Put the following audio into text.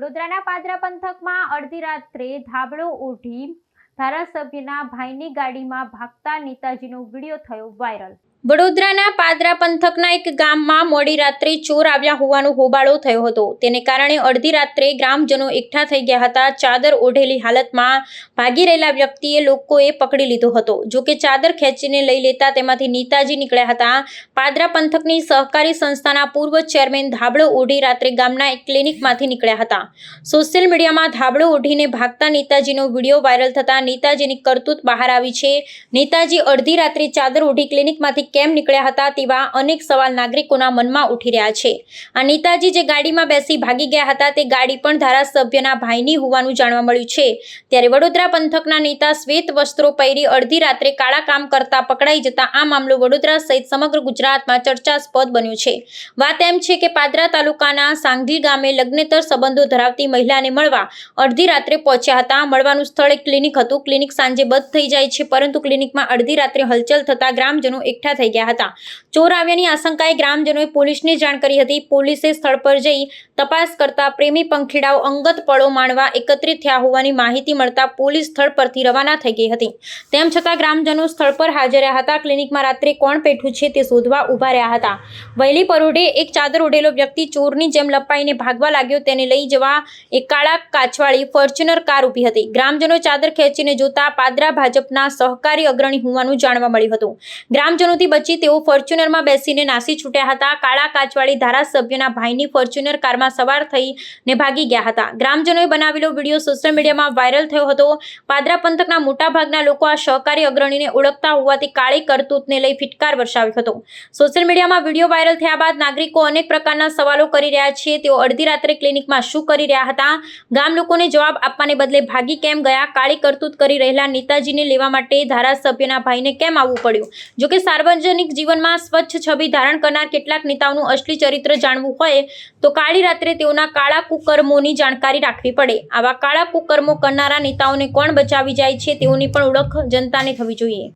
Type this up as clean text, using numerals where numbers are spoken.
વડોદરાના પાદરા પંથકમાં અડધી રાત્રે ધાબળો ઓઢી ધારાસભ્યના ભાઈની ગાડીમાં ભાગતા નેતાજીનો વિડીયો થયો વાયરલ। વડોદરાના પાદરા પંથકના એક ગામમાં મોડી રાત્રે ચોર આવ્યા હોવાનો હોબાળો થયો હતો। તેને કારણે અડધી રાત્રે ગ્રામજનો એકઠા થઈ ગયા હતા। ચાદર ઓઢેલી હાલતમાં ભાગી રહેલા વ્યક્તિએ લોકોએ પકડી લીધો હતો। જો કે ચાદર ખેંચીને લઈ લેતા તેમાંથી નેતાજી નીકળ્યા હતા। પાદરા પંથકની સહકારી સંસ્થાના પૂર્વ ચેરમેન ધાબળો ઓઢી રાત્રે ગામના એક ક્લિનિકમાંથી નીકળ્યા હતા। સોશિયલ મીડિયામાં ધાબળો ઓઢીને ભાગતા નેતાજીનો વિડીયો વાયરલ થતા નેતાજીની કરતૂત બહાર આવી છે। નેતાજી અડધી રાત્રે ચાદર ઓઢી ક્લિનિકમાંથી કેમ નીકળ્યા હતા તેવા અનેક સવાલ નાગરિકોના મનમાં ઉઠી રહ્યા છે। આ નેતાજી જે ગાડીમાં બેસી ભાગી ગયા હતા તે ગાડી પણ ધારાસભ્યના ભાઈની હોવાનું જાણવા મળ્યું છે। ત્યારે વડોદરા પંથકના નેતા શ્વેત વસ્ત્રો પહેરી અડધી રાત્રે કાળા કામ કરતા પકડાઈ જતા આ મામલો વડોદરા સહિત સમગ્ર ગુજરાતમાં ચર્ચાસ્પદ બન્યો છે। વાત એમ છે કે પાદરા તાલુકાના સાંગલી ગામે લગ્નેતર સંબંધો ધરાવતી મહિલાને મળવા અડધી રાત્રે પહોંચ્યા હતા। મળવાનું સ્થળ એક ક્લિનિક હતું। ક્લિનિક સાંજે બંધ થઈ જાય છે, પરંતુ ક્લિનિકમાં અડધી રાત્રે હલચલ થતા ગ્રામજનો એકઠા થઈ ગયા હતા। ચોર આવ્યાની આશંકાએ ગ્રામજનોએ પોલીસને જાણ કરી હતી। પોલીસે સ્થળ પર જઈ તપાસ કરતા પ્રેમી પંખીડાઓ અંગત પળો માણવા એકત્રિત થયા હોવાની માહિતી મળતા પોલીસ સ્થળ પરથી રવાના થઈ ગઈ હતી। તેમ છતાં ગ્રામજનો સ્થળ પર હાજર રહ્યા હતા। ક્લિનિકમાં રાત્રે કોણ બેઠું છે તે શોધવા ઊભા રહ્યા હતા। વહેલી પરોઢે એક ચાદર ઓઢેલો વ્યક્તિ ચોરની જેમ લપાઈને ભાગવા લાગ્યો। તેને લઈ જવા એક કાળા કાચવાળી ફોર્ચ્યુનર કાર ઊભી હતી। ગ્રામજનો ચાદર ખેંચીને જોતા પાદરા ભાજપના સહકારી અગ્રણી હોવાનું જાણવા મળ્યું હતું। ગ્રામજનોથી બચી તેઓ ફોર્ચ્યુનરમાં બેસીને નાસી છૂટ્યા હતા। કાળા કાચવાળી ધારાસભ્યના ભાઈની ફોર્ચ્યુનર કારમાં સવાર થઈને ભાગી ગયા હતા। ગ્રામજનોએ બનાવેલો વિડીયો સોશિયલ મીડિયામાં વાયરલ થયો હતો। પાદરા પંથકના મોટાભાગના લોકો આ સહકારી અગ્રણીને ઓળખતા હોવાથી કાળી કરતૂતને લઈ ફિટકાર વરસાવ્યો હતો। સોશિયલ મીડિયામાં વિડીયો વાયરલ થયા બાદ નાગરિકો અનેક પ્રકારના સવાલો કરી રહ્યા છે। તેઓ અડધી રાત્રે ક્લિનિકમાં શું કરી રહ્યા હતા? ગામ લોકોને જવાબ આપવાને બદલે ભાગી કેમ ગયા? કાળી કરતૂત કરી રહેલા નેતાજીને લેવા માટે ધારાસભ્યના ભાઈને કેમ આવવું પડ્યું? જોકે સાર્વજનિક જીવનમાં સ્વચ્છ છબી ધારણ કરનાર કેટલાક નેતાઓનું અસલી ચરિત્ર જાણવું હોય તો કાળી રાત્રે તેઓના કાળા કુકર્મોની જાણકારી રાખવી પડે। આવા કાળા કુકર્મો કરનારા નેતાઓને કોણ બચાવી જાય છે તેઓની પણ ઓળખ જનતાને થવી જોઈએ।